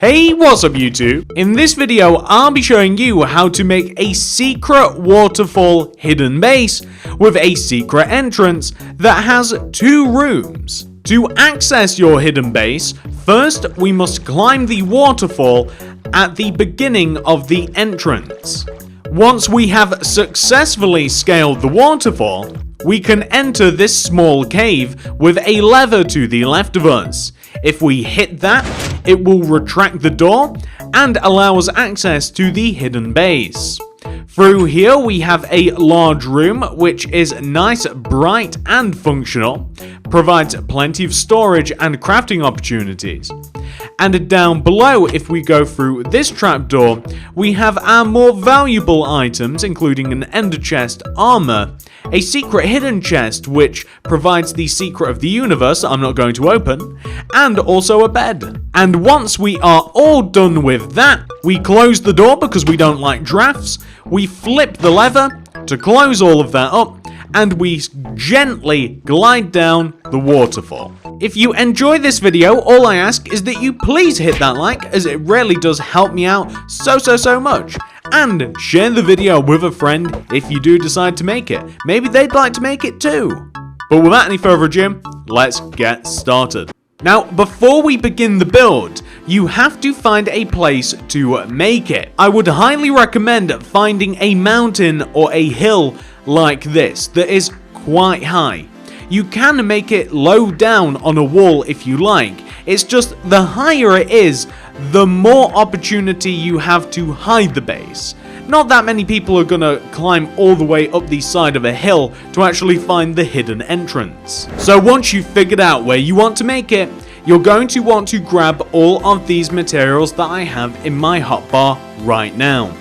Hey, what's up YouTube? In this video, I'll be showing you how to make a secret waterfall hidden base with a secret entrance that has 2 rooms. To access your hidden base, first we must climb the waterfall at the beginning of the entrance. Once we have successfully scaled the waterfall, we can enter this small cave with a lever to the left of us. If we hit that, it will retract the door and allow us access to the hidden base. Through here we have a large room which is nice, bright and functional, provides plenty of storage and crafting opportunities. And down below, if we go through this trapdoor, we have our more valuable items including an ender chest, armor, a secret hidden chest which provides the secret of the universe I'm not going to open, and also a bed. And once we are all done with that, we close the door because we don't like drafts, we flip the lever to close all of that up, and we gently glide down the waterfall. If you enjoy this video, all I ask is that you please hit that like, as it really does help me out so much. And share the video with a friend if you do decide to make it. Maybe they'd like to make it too. But without any further ado, let's get started. Now, before we begin the build, you have to find a place to make it. I would highly recommend finding a mountain or a hill like this that is quite high. You can make it low down on a wall if you like. It's just the higher it is, the more opportunity you have to hide the base. Not that many people are gonna climb all the way up the side of a hill to actually find the hidden entrance. So once you've figured out where you want to make it, you're going to want to grab all of these materials that I have in my hotbar right now.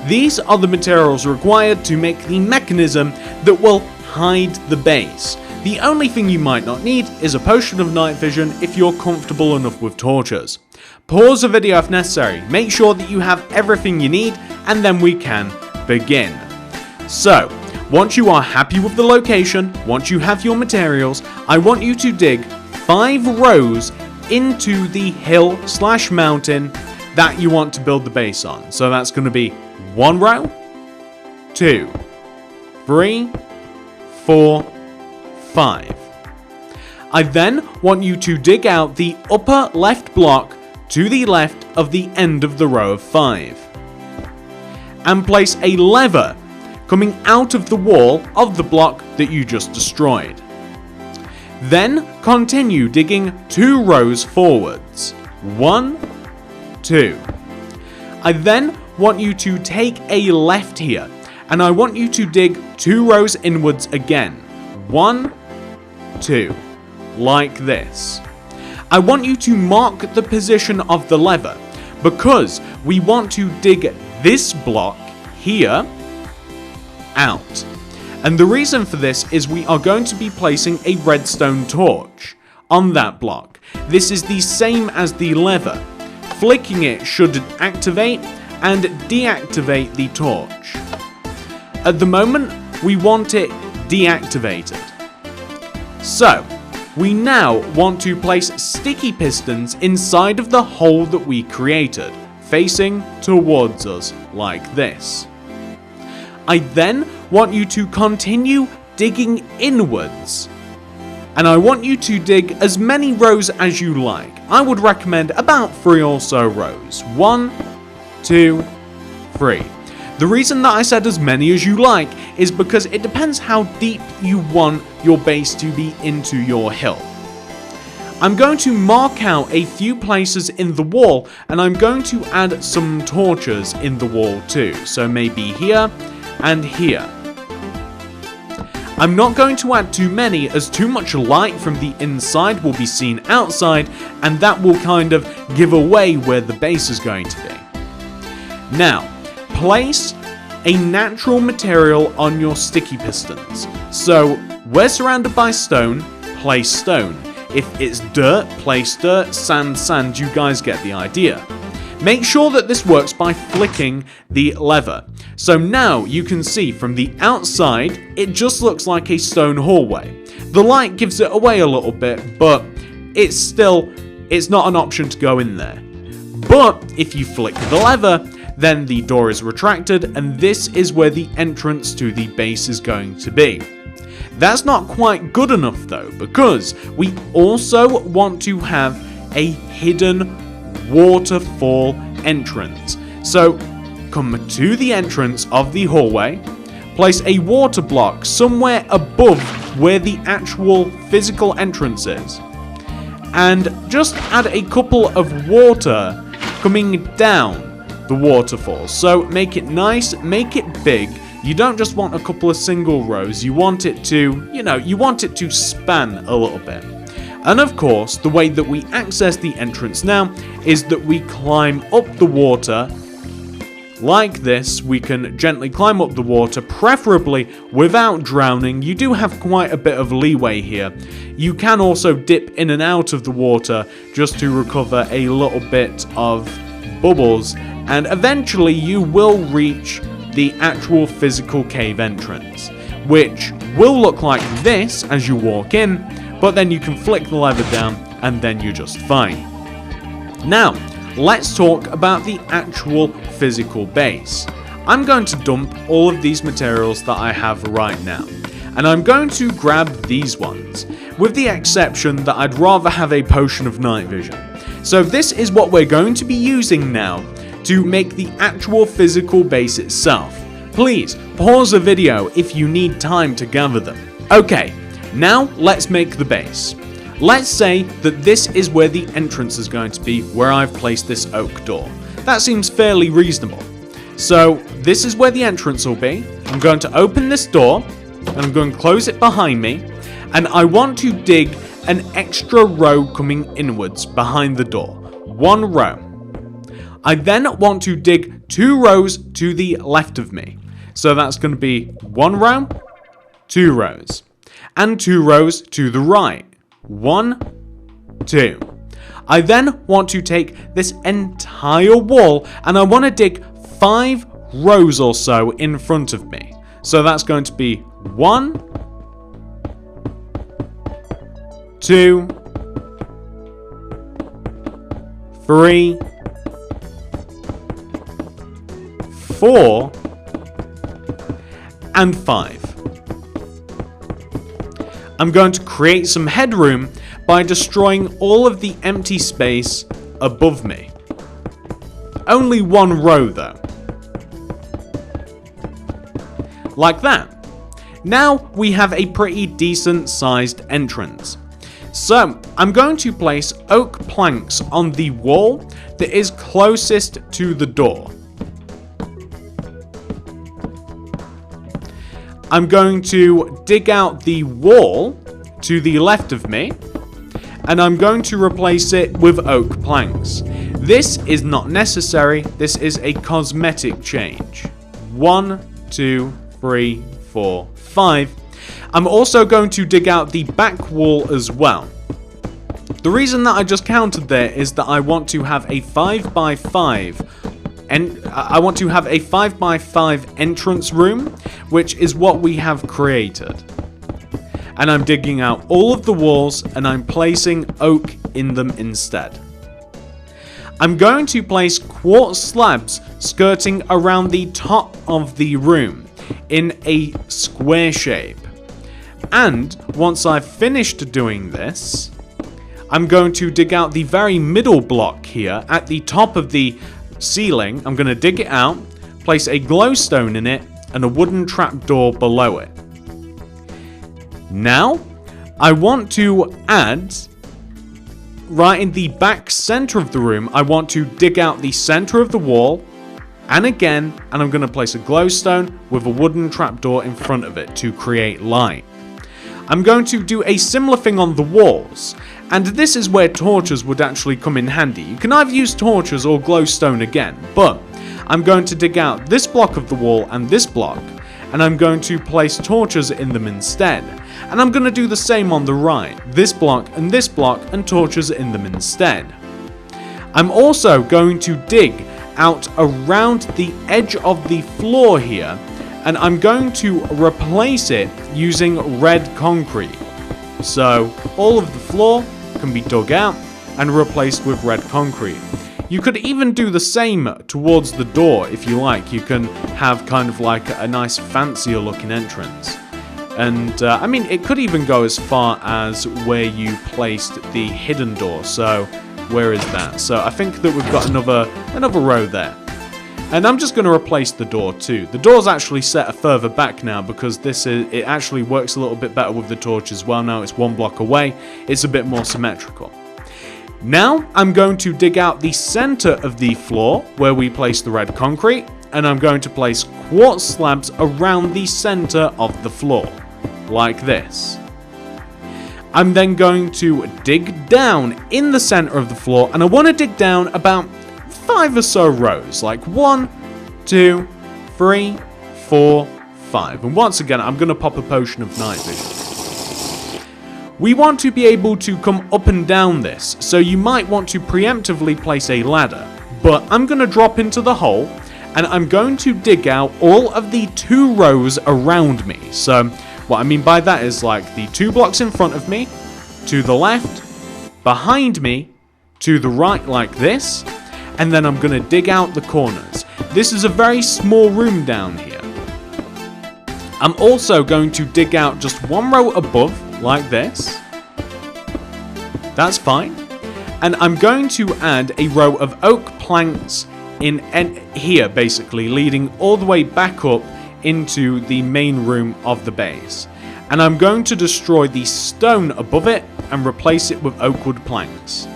These are the materials required to make the mechanism that will hide the base. The only thing you might not need is a potion of night vision if you're comfortable enough with torches. Pause the video if necessary, make sure that you have everything you need, and then we can begin. So, once you are happy with the location, once you have your materials, I want you to dig 5 rows into the hill/mountain that you want to build the base on. So that's going to be 1 row, 2, 3, 4, 5. I then want you to dig out the upper left block to the left of the end of the row of 5 and place a lever coming out of the wall of the block that you just destroyed. Then continue digging 2 rows forwards. 1, 2. I then want you to take a left here, and I want you to dig 2 rows inwards again. 1, 2. Like this. I want you to mark the position of the lever because we want to dig this block here out. And the reason for this is we are going to be placing a redstone torch on that block. This is the same as the lever. Flicking it should activate and deactivate the torch. At the moment, we want it deactivated. So, we now want to place sticky pistons inside of the hole that we created, facing towards us like this. I then want you to continue digging inwards, and I want you to dig as many rows as you like. I would recommend about 3 or so rows. 1, 2, 3. The reason that I said as many as you like is because it depends how deep you want your base to be into your hill. I'm going to mark out a few places in the wall, and I'm going to add some torches in the wall too. So maybe here and here. I'm not going to add too many, as too much light from the inside will be seen outside, and that will kind of give away where the base is going to be. Now, place a natural material on your sticky pistons. So, we're surrounded by stone, place stone. If it's dirt, place dirt, sand, you guys get the idea. Make sure that this works by flicking the lever. So now you can see from the outside, it just looks like a stone hallway. The light gives it away a little bit, but it's not an option to go in there. But if you flick the lever, then the door is retracted, and this is where the entrance to the base is going to be. That's not quite good enough though, because we also want to have a hidden waterfall entrance. So come to the entrance of the hallway, place a water block somewhere above where the actual physical entrance is, and just add a couple of water coming down the waterfall. So make it nice, make it big. You don't just want a couple of single rows, you want it to, you want it to span a little bit. And of course, the way that we access the entrance now is that we climb up the water like this. We can gently climb up the water, preferably without drowning. You do have quite a bit of leeway here. You can also dip in and out of the water just to recover a little bit of bubbles, and eventually you will reach the actual physical cave entrance, which will look like this as you walk in, but then you can flick the lever down and then you're just fine. Now, let's talk about the actual physical base. I'm going to dump all of these materials that I have right now, and I'm going to grab these ones, with the exception that I'd rather have a potion of night vision. So this is what we're going to be using now to make the actual physical base itself. Please pause the video if you need time to gather them. Okay, now let's make the base. Let's say that this is where the entrance is going to be, where I've placed this oak door. That seems fairly reasonable. So this is where the entrance will be. I'm going to open this door, and I'm going to close it behind me, and I want to dig an extra row coming inwards behind the door. One row. I then want to dig 2 rows to the left of me. So that's going to be 1 row, 2 rows, and 2 rows to the right. 1, 2. I then want to take this entire wall, and I want to dig 5 rows or so in front of me. So that's going to be 1, 2, 3, 4, and 5. I'm going to create some headroom by destroying all of the empty space above me. Only 1 row though. Like that. Now we have a pretty decent sized entrance. So I'm going to place oak planks on the wall that is closest to the door. I'm going to dig out the wall to the left of me, and I'm going to replace it with oak planks. This is not necessary, this is a cosmetic change. 1, 2, 3, 4, 5. I'm also going to dig out the back wall as well. The reason that I just counted there is that I want to have a 5x5 and I want to have a 5x5 entrance room, which is what we have created. And I'm digging out all of the walls and I'm placing oak in them instead. I'm going to place quartz slabs skirting around the top of the room in a square shape. And once I've finished doing this, I'm going to dig out the very middle block here at the top of the ceiling. I'm going to dig it out, place a glowstone in it, and a wooden trapdoor below it. Now, I want to add, right in the back center of the room, I want to dig out the center of the wall, and again, and I'm going to place a glowstone with a wooden trapdoor in front of it to create light. I'm going to do a similar thing on the walls, and this is where torches would actually come in handy. You can either use torches or glowstone again, but I'm going to dig out this block of the wall and this block, and I'm going to place torches in them instead. And I'm going to do the same on the right, this block and torches in them instead. I'm also going to dig out around the edge of the floor here, and I'm going to replace it using red concrete. So all of the floor can be dug out and replaced with red concrete. You could even do the same towards the door if you like. You can have kind of like a nice fancier looking entrance. And I mean, it could even go as far as where you placed the hidden door. So where is that? So I think that we've got another row there. And I'm just going to replace the door too. The door's actually set further back now because it actually works a little bit better with the torch as well. Now it's 1 block away. It's a bit more symmetrical. Now I'm going to dig out the center of the floor where we place the red concrete, and I'm going to place quartz slabs around the center of the floor, like this. I'm then going to dig down in the center of the floor, and I want to dig down about 5 or so rows, like 1, 2, 3, 4, 5. And once again, I'm going to pop a potion of night vision. We want to be able to come up and down this, so you might want to preemptively place a ladder. But I'm going to drop into the hole, and I'm going to dig out all of the 2 rows around me. So what I mean by that is like the 2 blocks in front of me, to the left, behind me, to the right like this, and then I'm going to dig out the corners. This is a very small room down here. I'm also going to dig out just 1 row above, like this. That's fine. And I'm going to add a row of oak planks in here, basically, leading all the way back up into the main room of the base. And I'm going to destroy the stone above it and replace it with oak wood planks.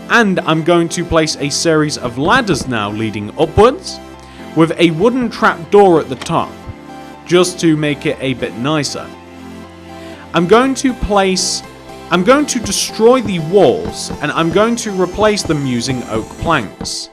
And I'm going to place a series of ladders now leading upwards with a wooden trapdoor at the top, just to make it a bit nicer. I'm going to destroy the walls, and I'm going to replace them using oak planks.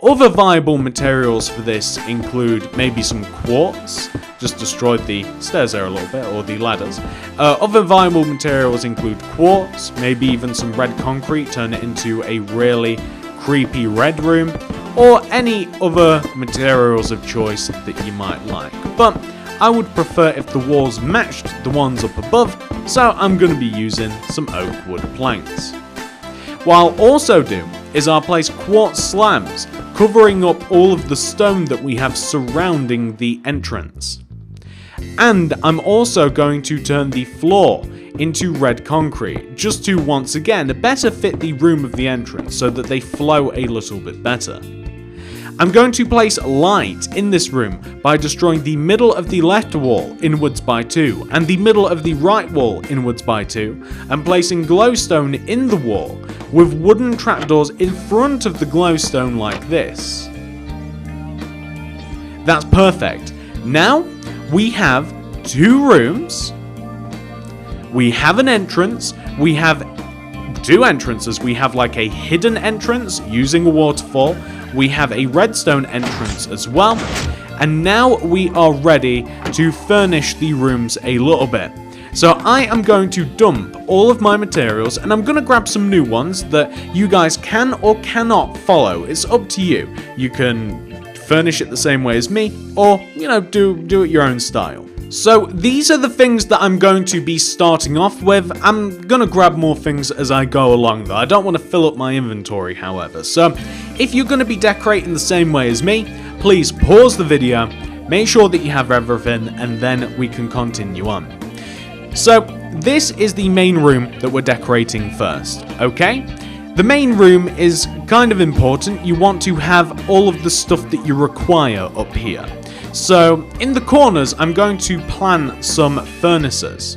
Other viable materials for this include maybe some quartz. Just destroyed the stairs there a little bit, or the ladders. Other viable materials include quartz, maybe even some red concrete, turn it into a really creepy red room, or any other materials of choice that you might like. But I would prefer if the walls matched the ones up above, so I'm going to be using some oak wood planks. What I'll also do is I'll place quartz slabs covering up all of the stone that we have surrounding the entrance. And I'm also going to turn the floor into red concrete, just to once again better fit the room of the entrance so that they flow a little bit better. I'm going to place light in this room by destroying the middle of the left wall inwards by 2 and the middle of the right wall inwards by 2, and placing glowstone in the wall with wooden trapdoors in front of the glowstone like this. That's perfect. Now we have 2 rooms, we have an entrance, we have 2 entrances. We have like a hidden entrance using a waterfall. We have a redstone entrance as well. And now we are ready to furnish the rooms a little bit. So I am going to dump all of my materials, and I'm going to grab some new ones that you guys can or cannot follow. It's up to you. You can furnish it the same way as me, or, you know, do it your own style. So these are the things that I'm going to be starting off with. I'm going to grab more things as I go along though. I don't want to fill up my inventory, however. So if you're going to be decorating the same way as me, please pause the video, make sure that you have everything, and then we can continue on. So this is the main room that we're decorating first, okay? The main room is kind of important. You want to have all of the stuff that you require up here. So in the corners, I'm going to plant some furnaces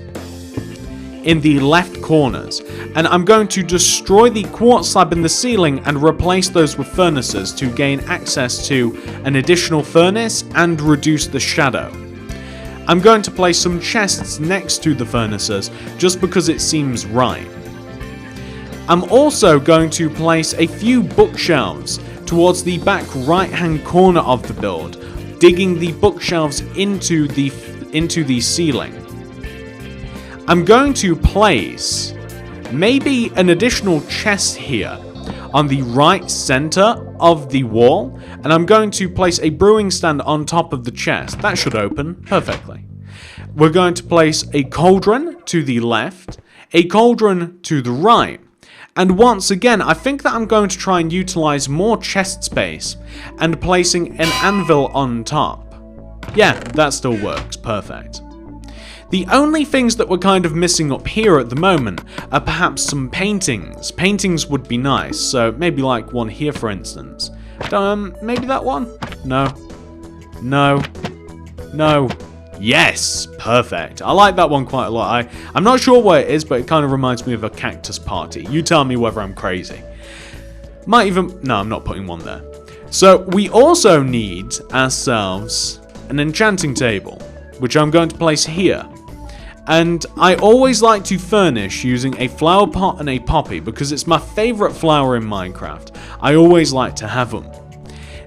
in the left corners, and I'm going to destroy the quartz slab in the ceiling and replace those with furnaces to gain access to an additional furnace and reduce the shadow. I'm going to place some chests next to the furnaces just because it seems right. I'm also going to place a few bookshelves towards the back right hand corner of the build, digging the bookshelves into the ceiling. I'm going to place maybe an additional chest here on the right center of the wall, and I'm going to place a brewing stand on top of the chest. That should open perfectly. We're going to place a cauldron to the left, a cauldron to the right, And once again, I think that I'm going to try and utilize more chest space and placing an anvil on top. Yeah, that still works, perfect. The only things that we're kind of missing up here at the moment are perhaps some paintings. Paintings would be nice, so maybe like one here for instance. Maybe that one? No. No. No. Yes, perfect. I like that one quite a lot. I'm not sure what it is, but it kind of reminds me of a cactus party. You tell me whether I'm crazy. Might even... No, I'm not putting one there. So we also need ourselves an enchanting table, which I'm going to place here. And I always like to furnish using a flower pot and a poppy because it's my favorite flower in Minecraft. I always like to have them.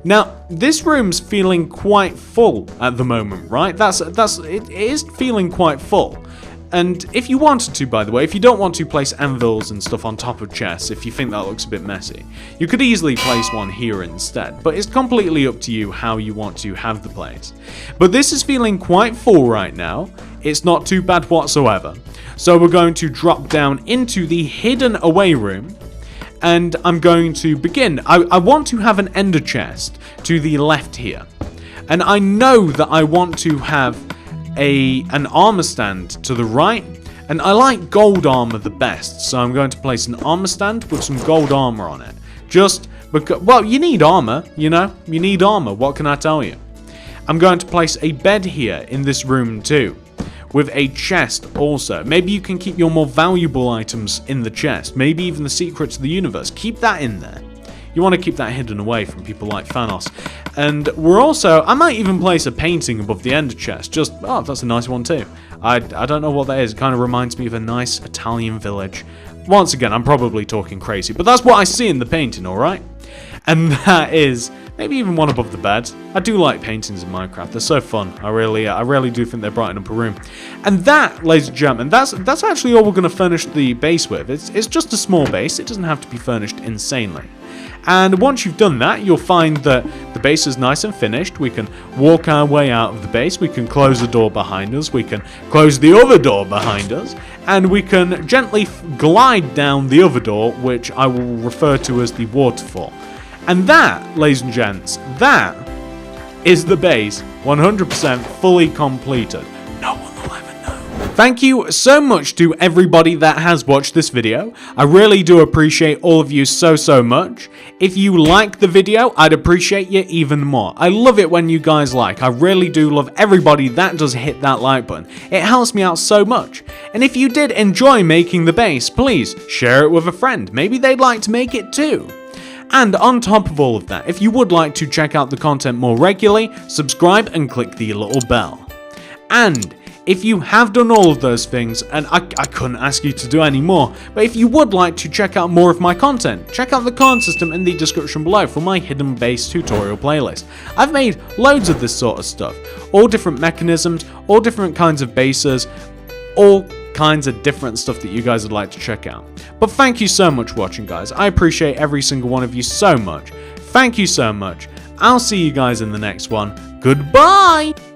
Now, this room's feeling quite full at the moment, right? It is feeling quite full. And if you wanted to, by the way, if you don't want to place anvils and stuff on top of chests, if you think that looks a bit messy, you could easily place one here instead. But it's completely up to you how you want to have the place. But this is feeling quite full right now. It's not too bad whatsoever. So we're going to drop down into the hidden away room. And I'm going to begin. I want to have an ender chest to the left here. And I know that I want to have an armor stand to the right. And I like gold armor the best. So I'm going to place an armor stand with some gold armor on it. Just because, well, you need armor, you know? You need armor, what can I tell you? I'm going to place a bed here in this room too. With a chest also. Maybe you can keep your more valuable items in the chest. Maybe even the secret to the universe. Keep that in there. You want to keep that hidden away from people like Thanos. And we're also... I might even place a painting above the ender chest. Just... Oh, that's a nice one too. I don't know what that is. It kind of reminds me of a nice Italian village. Once again, I'm probably talking crazy. But that's what I see in the painting, alright? And that is... Maybe even one above the bed. I do like paintings in Minecraft. They're so fun. I really do think they brighten up a room. And that, ladies and gentlemen, that's actually all we're going to furnish the base with. It's just a small base. It doesn't have to be furnished insanely. And once you've done that, you'll find that the base is nice and finished. We can walk our way out of the base. We can close the door behind us. We can close the other door behind us. And we can gently glide down the other door, which I will refer to as the waterfall. And that, ladies and gents, that is the base 100% fully completed. No one will ever know. Thank you so much to everybody that has watched this video. I really do appreciate all of you so much. If you like the video, I'd appreciate you even more. I love it when you guys like. I really do love everybody that does hit that like button. It helps me out so much. And if you did enjoy making the base, please share it with a friend. Maybe they'd like to make it too. And on top of all of that, if you would like to check out the content more regularly, subscribe and click the little bell. And if you have done all of those things, and I couldn't ask you to do any more, but if you would like to check out more of my content, check out the comment system in the description below for my hidden base tutorial playlist. I've made loads of this sort of stuff, all different mechanisms, all different kinds of bases, all kinds of different stuff that you guys would like to check out. But thank you so much for watching, guys. I appreciate every single one of you so much. Thank you so much. I'll see you guys in the next one. Goodbye!